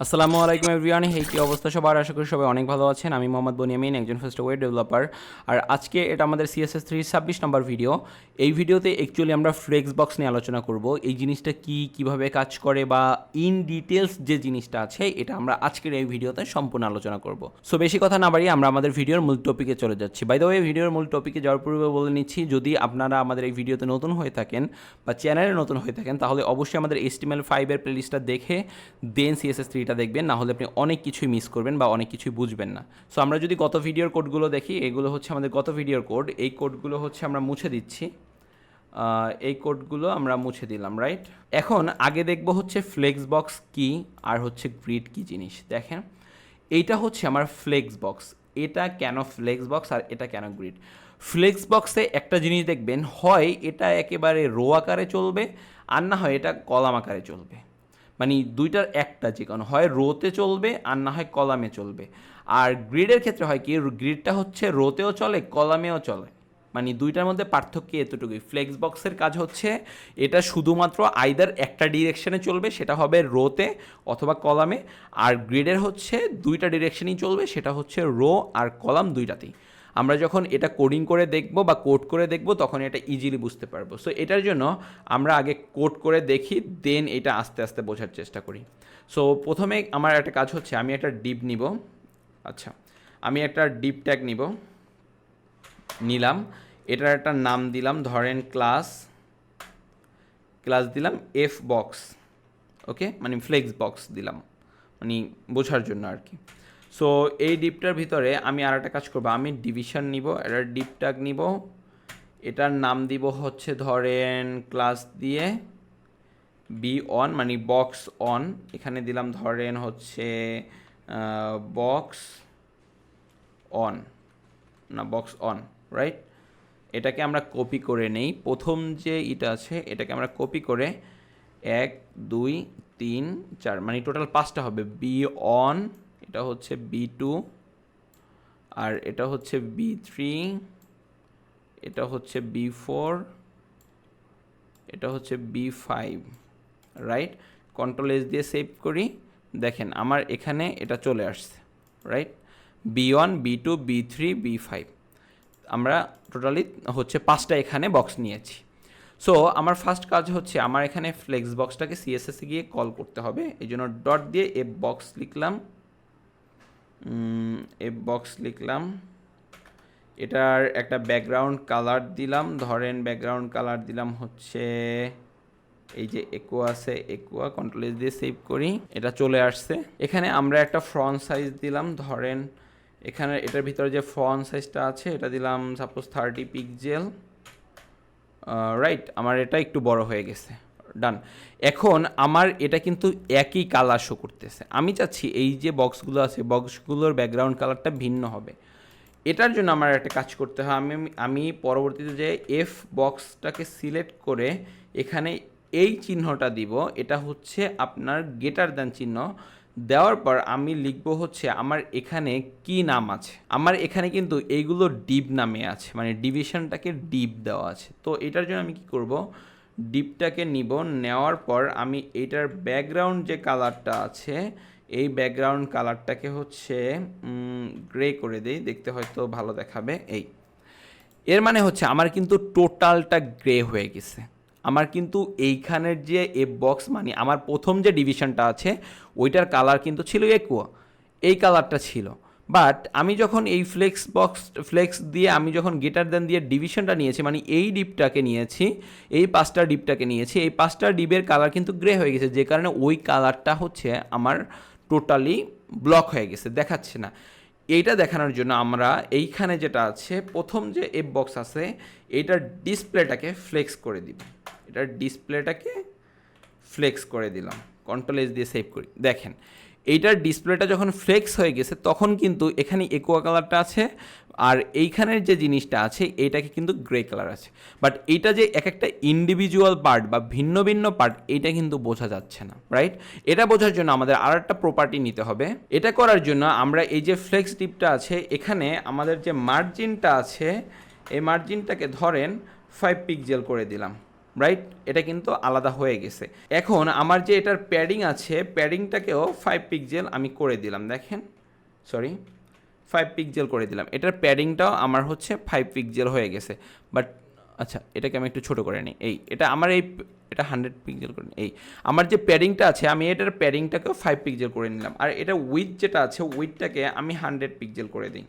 আসসালামু আলাইকুম এভরিওয়ান, কি অবস্থা সবার? আশা করি সবাই অনেক ভালো আছেন। আমি মোহাম্মদ বনিয়ামিন, একজন ফার্স্ট ওয়েব ডেভেলপার। আর আজকে এটা আমাদের CSS3 26 নম্বর ভিডিও। এই ভিডিওতে অ্যাকচুয়ালি আমরা ফ্লেক্সবক্স নিয়ে আলোচনা করব। এই জিনিসটা কিভাবে কাজ করে বা ইন ডিটেলস যে জিনিসটা আছে এটা আমরা আজকের এই ভিডিওতে সম্পূর্ণ আলোচনা করব। সো বেশি কথা না বাড়িয়ে আমরা আমাদের ভিডিওর মূল টপিকে চলে যাচ্ছি। বাই দ্য ওয়ে, ভিডিওর মূল টপিকে যাওয়ার পূর্বে বলে নিচ্ছি, যদি আপনারা আমাদের এই ভিডিওতে নতুন হয়ে থাকেন বা চ্যানেলে নতুন হয়ে থাকেন তাহলে অবশ্যই আমাদের HTML5 এর প্লেলিস্টটা দেখে দেন CSS3 দেখবেন, না হলে আপনি অনেক কিছুই মিস করবেন বা অনেক কিছুই বুঝবেন না। সো আমরা যদি গত ভিডিওর কোডগুলো দেখি, এগুলো হচ্ছে আমাদের গত ভিডিওর কোড। এই কোডগুলো হচ্ছে আমরা মুছে দিচ্ছি, এই কোডগুলো আমরা মুছে দিলাম, রাইট? এখন আগে দেখব হচ্ছে ফ্লেক্সবক্স কি আর হচ্ছে গ্রিড কি জিনিস। দেখেন, এইটা হচ্ছে আমার ফ্লেক্সবক্স। এটা কেন ফ্লেক্সবক্স আর এটা কেন গ্রিড? ফ্লেক্সবক্সে একটা জিনিস দেখবেন, হয় এটা একেবারে রো আকারে চলবে আর না হয় এটা কলাম আকারে চলবে। মানে দুইটার একটা, যে কোনো হয় রোতে চলবে আর না হয় কলামে চলবে। আর গ্রিডের ক্ষেত্রে হয় কি, গ্রিডটা হচ্ছে রোতেও চলে কলামেও চলে। মানে দুইটার মধ্যে পার্থক্য এতটুকুই। ফ্লেক্সবক্সের কাজ হচ্ছে এটা শুধুমাত্র আইদার একটা ডিরেকশনে চলবে, সেটা হবে রোতে অথবা কলামে। আর গ্রিডের হচ্ছে দুইটা ডিরেকশনই চলবে, সেটা হচ্ছে রো আর কলাম দুইটাতেই। আমরা যখন এটা কোডিং করে দেখব বা কোড করে দেখব তখন এটা ইজিলি বুঝতে পারবো। সো এটার জন্য আমরা আগে কোড করে দেখি, দেন এটা আস্তে আস্তে বোঝার চেষ্টা করি। সো প্রথমে আমার একটা কাজ হচ্ছে, আমি একটা ডিপ নিব। আচ্ছা, আমি একটা ডিপ ট্যাগ নিলাম। এটার একটা নাম দিলাম, ধরেন ক্লাস দিলাম এফ বক্স। ওকে, মানে ফ্লেক্স বক্স দিলাম, মানে বোঝার জন্য আর কি। সো এই ডিপটার ভিতরে আমি আর একটা কাজ করবো, আমি ডিভিশন নিব, এটার ডিপ ট্যাগ নিব, এটার নাম দিব হচ্ছে ধরেন ক্লাস দিয়ে বি অন, মানে বক্স অন। এখানে দিলাম ধরেন হচ্ছে বক্স অন, না বক্স অন, রাইট? এটাকে আমরা কপি করে নেই, প্রথম যে এটা আছে এটাকে আমরা কপি করে 1 2 3 4, মানে টোটাল 5টা হবে। বি অন, এটা হচ্ছে B2, আর এটা হচ্ছে B3, এটা হচ্ছে B4, এটা হচ্ছে B5, রাইট? কন্ট্রোল S দিয়ে সেভ করি। দেখেন আমার এখানে এটা চলে আসছে, right? B1 B2 B3 B5, আমরা টোটালি হচ্ছে 5টা এখানে বক্স নিয়েছি। সো আমার ফার্স্ট কাজ হচ্ছে, আমার এখানে ফ্লেক্স বক্সটাকে CSS গিয়ে কল করতে হবে। এই জন্য ডট দিয়ে এফ বক্স লিখলাম, এটার একটা ব্যাকগ্রাউন্ড কালার দিলাম, ধরেন ব্যাকগ্রাউন্ড কালার দিলাম হচ্ছে এই যে একুয়া আছে, একুয়া। কন্ট্রোল S দিয়ে সেভ করি, এটা চলে আসছে। এখানে আমরা একটা ফ্রন্ট সাইজ দিলাম, ধরেন এখানে এটার ভিতরে যে ফ্রন্ট সাইজটা আছে এটা দিলাম সাপোজ 30 পিক্সেল, রাইট? আমার এটা একটু বড় হয়ে গেছে, ডান। এখন আমার এটা কিন্তু একই কালার শো করতেছে। আমি চাচ্ছি এই যে বক্সগুলো আছে বক্সগুলোর ব্যাকগ্রাউন্ড কালারটা ভিন্ন হবে। এটার জন্য আমার একটা কাজ করতে হয়, আমি পরবর্তীতে যে এফ বক্সটাকে সিলেক্ট করে এখানে এই চিহ্নটা দিব, এটা হচ্ছে আপনার গ্রেটার দ্যান চিহ্ন। দেওয়ার পর আমি লিখবো হচ্ছে আমার এখানে কি নাম আছে। আমার এখানে কিন্তু এইগুলো ডিপ নামে আছে, মানে ডিভিশনটাকে ডিপ দেওয়া আছে। তো এটার জন্য আমি কি করব, ডিপটাকে নিব, নেওয়ার পর আমি এইটার ব্যাকগ্রাউন্ড যে কালারটা আছে এই ব্যাকগ্রাউন্ড কালারটাকে হচ্ছে গ্রে করে দেই, দেখতে হয়তো ভালো দেখাবে। এর মানে হচ্ছে আমার কিন্তু টোটালটা গ্রে হয়ে গেছে। আমার কিন্তু এইখানের যে এফ বক্স, মানে আমার প্রথম যে ডিভিশনটা আছে ওইটার কালার কিন্তু ছিল একুয়া, এই কালারটা ছিল। বাট আমি যখন এই ফ্লেক্স দিয়ে আমি যখন গ্রেটার দ্যান দিয়ে ডিভিশনটা নিয়েছি, মানে এই ডিপটাকে নিয়েছি, এই 5টা ডিপটাকে নিয়েছি, এই 5টা ডিপের কালার কিন্তু গ্রে হয়ে গেছে, যে কারণে ওই কালারটা হচ্ছে আমার টোটালি ব্লক হয়ে গেছে, দেখাচ্ছে না। এইটা দেখানোর জন্য আমরা এইখানে যেটা আছে প্রথম যে এফ বক্স আছে এইটার ডিসপ্লেটাকে ফ্লেক্স করে দিব, এটার ডিসপ্লেটাকে ফ্লেক্স করে দিলাম। কন্ট্রোল S দিয়ে সেভ করি। দেখেন এইটার ডিসপ্লেটা যখন ফ্লেক্স হয়ে গেছে তখন কিন্তু এখানে একুয়া কালারটা আছে, আর এইখানের যে জিনিসটা আছে এইটাকে কিন্তু গ্রে কালার আছে। বাট এইটা যে এক একটা ইন্ডিভিজুয়াল পার্ট বা ভিন্ন ভিন্ন পার্ট, এইটা কিন্তু বোঝা যাচ্ছে না, রাইট? এটা বোঝার জন্য আমাদের আর একটা প্রপার্টি নিতে হবে। এটা করার জন্য আমরা এই যে ফ্লেক্স ডিপটা আছে এখানে আমাদের যে মার্জিনটা আছে এই মার্জিনটাকে ধরেন 5 পিক্সেল করে দিলাম, রাইট, এটা কিন্তু আলাদা হয়ে গেছে। এখন আমার যে এটার প্যাডিং আছে, প্যাডিংটাকেও 5 পিক্সেল আমি করে দিলাম, দেখেন, সরি 5 পিক্সেল করে দিলাম। এটার প্যাডিংটাও আমার হচ্ছে 5 পিক্সেল হয়ে গেছে। বাট আচ্ছা, এটাকে আমি একটু ছোটো করে নিই। এটা আমার এটা 100 পিক্সেল করে নিই। আমার যে প্যাডিংটা আছে, আমি এটার প্যাডিংটাকেও 5 পিক্সেল করে নিলাম। আর এটা উইথ যেটা আছে, উইথটাকে আমি 100 পিক্সেল করে দিই।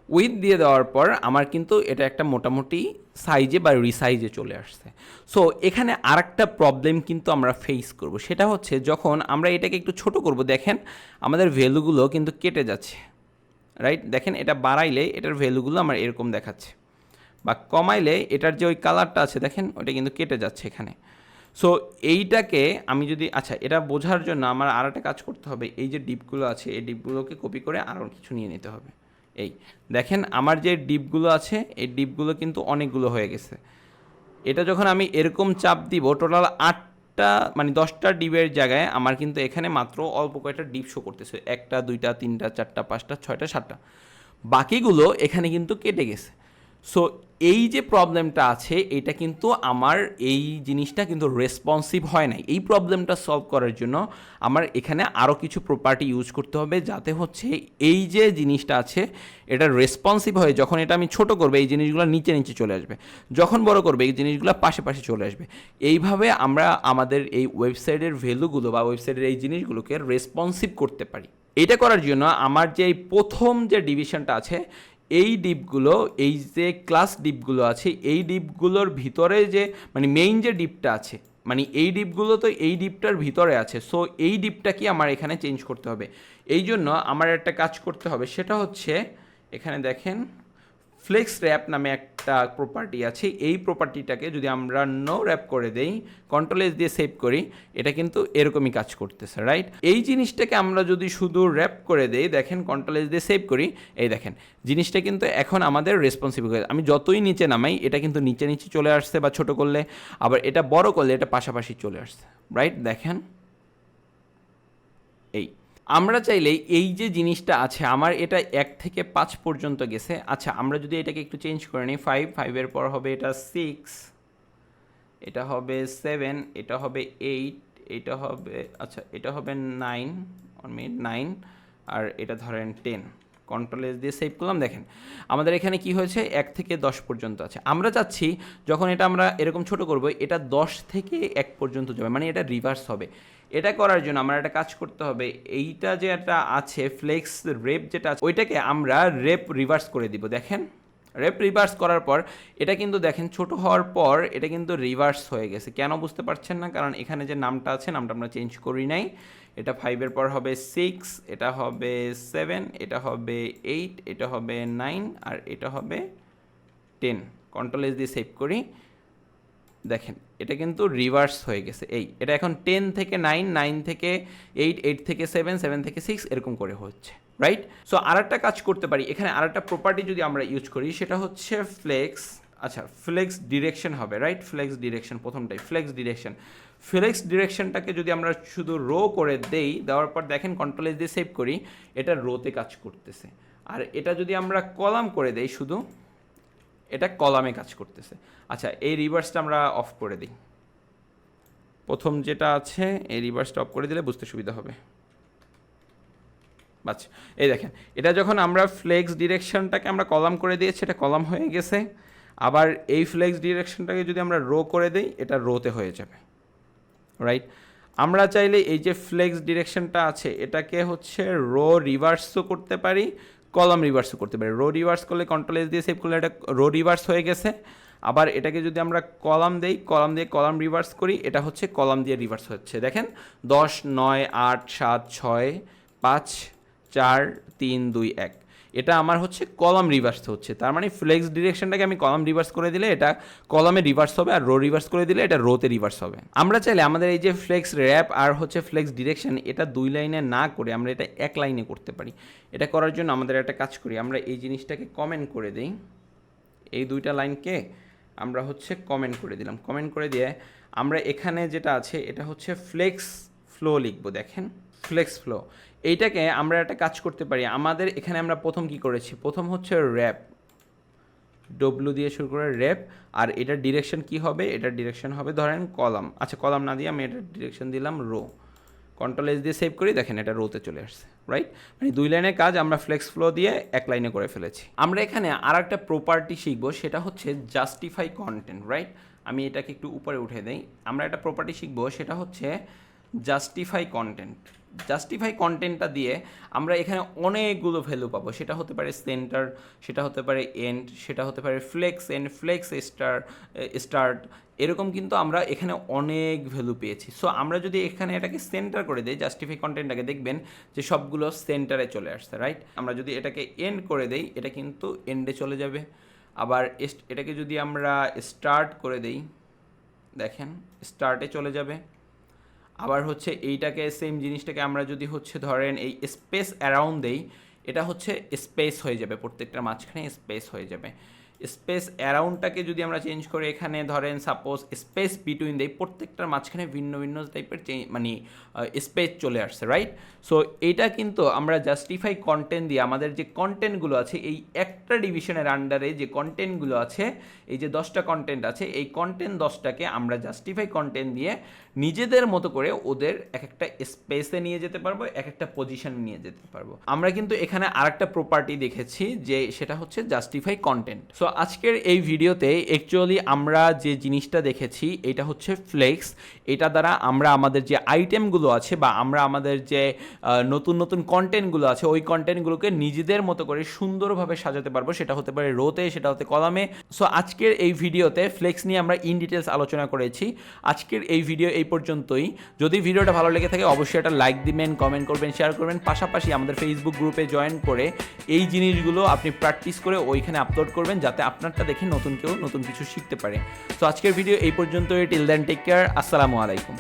উইথ দিয়ে দেওয়ার পর আমার কিন্তু এটা একটা মোটামুটি সাইজে বা রিসাইজে চলে আসছে। সো এখানে আরেকটা প্রবলেম কিন্তু আমরা ফেস করব, সেটা হচ্ছে যখন আমরা এটাকে একটু ছোট করব, দেখেন আমাদের ভ্যালুগুলো কিন্তু কেটে যাচ্ছে, রাইট। দেখেন এটা বাড়াইলে এটার ভ্যালুগুলো আমার এরকম দেখাচ্ছে, বা কমাইলে এটার যে ওই কালারটা আছে দেখেন ওইটা কিন্তু কেটে যাচ্ছে এখানে। সো এইটাকে আমি যদি, আচ্ছা এটা বোঝার জন্য আমার আর একটা কাজ করতে হবে, এই যে ডিপগুলো আছে এই ডিপগুলোকে কপি করে আরও কিছু নিয়ে নিতে হবে। দেখেন আমার যে ডিপগুলো আছে এই ডিপগুলো কিন্তু অনেকগুলো হয়ে গেছে। এটা যখন আমি এরকম চাপ দিব, টোটাল 8টা মানে 10টা ডিপের জায়গায় আমার কিন্তু এখানে মাত্র অল্প কয়েকটা ডিপ শো করতেছে, 1টা 2টা 3টা 4টা 5টা 6টা 7টা, বাকিগুলো এখানে কিন্তু কেটে গেছে। সো এই যে প্রবলেমটা আছে এটা কিন্তু আমার এই জিনিসটা কিন্তু রেসপন্সিভ হয় নাই। এই প্রবলেমটা সলভ করার জন্য আমার এখানে আরও কিছু প্রপার্টি ইউজ করতে হবে, যাতে হচ্ছে এই যে জিনিসটা আছে এটা রেসপন্সিভ হয়ে যখন এটা আমি ছোট করবে এই জিনিসগুলো নিচে নিচে চলে আসবে, যখন বড় করবে এই জিনিসগুলো পাশে পাশে চলে আসবে। এইভাবে আমরা আমাদের এই ওয়েবসাইটের ভ্যালুগুলো বা ওয়েবসাইটের এই জিনিসগুলোকে রেসপন্সিভ করতে পারি। এটা করার জন্য আমার যে প্রথম যে ডিভিশনটা আছে, এই ডিপগুলো, এই যে ক্লাস ডিপগুলো আছে এই ডিপগুলোর ভিতরে যে মানে মেইন যে ডিপটা আছে, মানে এই ডিপগুলো তো এই ডিপটার ভিতরে আছে। সো এই ডিপটা কি আমার এখানে চেঞ্জ করতে হবে। এই জন্য আমার একটা কাজ করতে হবে, সেটা হচ্ছে এখানে দেখেন ফ্লেক্স র্যাপ নামে একটা প্রপার্টি আছে। এই প্রপার্টিটাকে যদি আমরা নো র্যাপ করে দেই, কন্ট্রোল এস দিয়ে সেভ করি, এটা কিন্তু এরকমই কাজ করতেছে, রাইট। এই জিনিসটাকে আমরা যদি শুধু র্যাপ করে দেই, দেখেন কন্ট্রোল এস দিয়ে সেভ করি, এই দেখেন জিনিসটা কিন্তু এখন আমাদের রেসপন্সিবল হয়ে, আমি যতই নিচে নামাই এটা কিন্তু নিচে নিচে চলে আসছে, বা ছোট করলে, আবার এটা বড় করলে এটা পাশাপাশি চলে আসছে, রাইট। দেখেন আমরা চাইলে এই যে জিনিসটা আছে আমার এটা 1 থেকে 5 পর্যন্ত গেছে। আচ্ছা আমরা যদি এটাকে একটু চেঞ্জ করে নিই, 5 পর হবে এটা 6, এটা হবে 7, এটা হবে 8, এটা হবে, আচ্ছা এটা হবে 9, 9, আর এটা ধরেন 10। কন্ট্রোল এস দিয়ে সেভ করলাম। দেখেন আমাদের এখানে কি হয়েছে, 1 থেকে 10 পর্যন্ত আছে। আমরা চাচ্ছি যখন এটা আমরা এরকম ছোট করব এটা 10 থেকে 1 পর্যন্ত যাবে, মানে এটা রিভার্স হবে। এটা করার জন্য আমার একটা কাজ করতে হবে, এইটা যে একটা আছে ফ্লেক্স রেপ যেটা আছে ওইটাকে আমরা রেপ রিভার্স করে দিব। দেখেন রেপ রিভার্স করার পর এটা কিন্তু দেখেন ছোট হওয়ার পর এটা কিন্তু রিভার্স হয়ে গেছে। কেন বুঝতে পারছেন না, কারণ এখানে যে নামটা আছে নামটা আমরা চেঞ্জ করি নাই। এটা 5 পর হবে 6, এটা হবে 7, এটা হবে 8, এটা হবে 9, আর এটা হবে 10। কন্ট্রোল এস দিয়ে সেভ করি, দেখেন এটা কিন্তু রিভার্স হয়ে গেছে। এটা এখন 10 থেকে 9, 9 থেকে 8, 8 থেকে 7, 7 থেকে 6 এরকম করে হচ্ছে, রাইট। সো আরেকটা কাজ করতে পারি, এখানে আরেকটা প্রপার্টি যদি আমরা ইউজ করি সেটা হচ্ছে ফ্লেক্স, আচ্ছা ফ্লেক্স ডিরেকশন হবে, রাইট। ফ্লেক্স ডিরেকশন প্রথমটাই ফ্লেক্স ডিরেকশন। ফ্লেক্স ডিরেকশনটাকে যদি আমরা শুধু রো করে দেওয়ার পর দেখেন কন্ট্রোল এস দিয়ে সেভ করি, এটা রোতে কাজ করতেছে। আর এটা যদি আমরা কলাম করে দেই, শুধু এটা কলামে কাজ করতেছে। আচ্ছা এই রিভার্সটা আমরা অফ করে দিই, প্রথম যেটা আছে এই রিভার্সটা অফ করে দিলে বুঝতে সুবিধা হবে। আচ্ছা এই দেখেন এটা যখন আমরা ফ্লেক্স ডিরেকশনটাকে আমরা কলাম করে দিয়েছি, এটা কলাম হয়ে গেছে। আবার এই ফ্লেক্স ডিরেকশনটাকে যদি আমরা রো করে দিই এটা রোতে হয়ে যাবে, রাইট। আমরা চাইলে এই যে ফ্লেক্স ডিরেকশনটা আছে এটাকে হচ্ছে রো রিভার্সও করতে পারি, কলাম রিভার্সও করতে পারি। রো রিভার্স করলে কন্ট্রোল এস দিয়ে সেভ করলে এটা রো রিভার্স হয়ে গেছে। আবার এটাকে যদি আমরা কলাম দেই, কলাম দিয়ে কলাম রিভার্স করি, এটা হচ্ছে কলাম দিয়ে রিভার্স হচ্ছে। দেখেন 10, 9, 8, 7, 6, 5, 4, 3, 2, 1, এটা আমার হচ্ছে কলাম রিভার্স হচ্ছে। তার মানে ফ্লেক্স ডিরেকশনটাকে আমি কলাম রিভার্স করে দিলে এটা কলামে রিভার্স হবে, আর রো রিভার্স করে দিলে এটা রোতে রিভার্স হবে। আমরা চাইলে আমাদের এই যে ফ্লেক্স র্যাপ আর হচ্ছে ফ্লেক্স ডিরেকশন এটা 2 লাইনে না করে আমরা এটা 1 লাইনে করতে পারি। এটা করার জন্য আমাদের একটা কাজ করি, আমরা এই জিনিসটাকে কমেন্ট করে দিই, এই 2টা লাইনকে আমরা হচ্ছে কমেন্ট করে দিলাম। কমেন্ট করে দিয়ে আমরা এখানে যেটা আছে এটা হচ্ছে ফ্লেক্স ফ্লো লিখবো। দেখেন ফ্লেক্স ফ্লো, এইটাকে আমরা একটা কাজ করতে পারি। আমাদের এখানে আমরা প্রথম কি করেছি, প্রথম হচ্ছে র্যাপ, ডব্লু দিয়ে শুরু করে রেপ, আর এটার ডিরেকশন কি হবে, এটার ডিরেকশন হবে ধরেন কলাম। আচ্ছা কলাম না দিয়ে আমি এটার ডিরেকশন দিলাম রো। কন্ট্রোল এস দিয়ে সেভ করি, দেখেন এটা রোতে চলে আসছে, রাইট? মানে 2 লাইনের কাজ আমরা ফ্লেক্স ফ্লো দিয়ে 1 লাইনে করে ফেলেছি। আমরা এখানে আর একটা প্রপার্টি শিখবো, সেটা হচ্ছে জাস্টিফাই কন্টেন্ট, রাইট? আমি এটাকে একটু উপরে উঠে দেই। আমরা একটা প্রপার্টি শিখবো, সেটা হচ্ছে জাস্টিফাই কন্টেন্ট। জাস্টিফাই কন্টেন্টটা দিয়ে আমরা এখানে অনেকগুলো ভ্যালু পাবো। সেটা হতে পারে সেন্টার, সেটা হতে পারে এন্ড, সেটা হতে পারে ফ্লেক্স এন্ড, ফ্লেক্স স্টার্ট, এরকম কিন্তু আমরা এখানে অনেক ভ্যালু পেয়েছি। সো আমরা যদি এখানে এটাকে সেন্টার করে দিই, জাস্টিফাই কন্টেন্টটাকে, দেখবেন যে সবগুলো সেন্টারে চলে আসছে, রাইট? আমরা যদি এটাকে এন্ড করে দেই, এটা কিন্তু এন্ডে চলে যাবে। আবার এটাকে যদি আমরা স্টার্ট করে দেই, দেখেন স্টার্টে চলে যাবে। আবার হচ্ছে এইটাকে সেম জিনিসটাকে আমরা যদি হচ্ছে ধরেন এই স্পেস অ্যারাউন্ড দেই, এটা হচ্ছে স্পেস হয়ে যাবে, প্রত্যেকটার মাঝখানে স্পেস হয়ে যাবে। স্পেস অ্যারাউন্ডটাকে যদি আমরা চেঞ্জ করে এখানে ধরেন সাপোজ স্পেস বিটুইন দেই, প্রত্যেকটার মাঝখানে ভিন্ন ভিন্ন টাইপের মানে স্পেস চলে আসছে, রাইট? সো এইটা কিন্তু আমরা জাস্টিফাই কন্টেন্ট দিয়ে আমাদের যে কন্টেন্টগুলো আছে, এই একটা ডিভিশনের আন্ডারে যে কন্টেন্টগুলো আছে, এই যে 10টা কন্টেন্ট আছে, এই কন্টেন্ট 10টাকে আমরা জাস্টিফাই কন্টেন্ট দিয়ে নিজেদের মতো করে ওদের এক একটা স্পেসে নিয়ে যেতে পারবো, এক একটা পজিশনে নিয়ে যেতে পারবো। আমরা কিন্তু এখানে আরেকটা প্রপার্টি দেখেছি, যে সেটা হচ্ছে জাস্টিফাই কন্টেন্ট। সো আজকের এই ভিডিওতে অ্যাকচুয়ালি আমরা যে জিনিসটা দেখেছি, এটা হচ্ছে ফ্লেক্স। এটা দ্বারা আমরা আমাদের যে আইটেমগুলো আছে বা আমরা আমাদের যে নতুন নতুন কন্টেন্টগুলো আছে, ওই কন্টেন্টগুলোকে নিজেদের মতো করে সুন্দরভাবে সাজাতে পারবো। সেটা হতে পারে রোতে, সেটা হতে কলামে। সো আজকের এই ভিডিওতে ফ্লেক্স নিয়ে আমরা ইন ডিটেলস আলোচনা করেছি। আজকের এই ভিডিও এই পর্যন্তই। যদি ভিডিওটা ভালো লেগে থাকে অবশ্যই একটা লাইক দিবেন, কমেন্ট করবেন, শেয়ার করবেন। পাশাপাশি আমাদের ফেসবুক গ্রুপে জয়েন করে এই জিনিসগুলো আপনি প্র্যাকটিস করে ওইখানে আপলোড করবেন, যাতে আপনারটা দেখে নতুন কেউ নতুন কিছু শিখতে পারে। সো আজকের ভিডিও এই পর্যন্তই। Till then take care. আসসালামু আলাইকুম।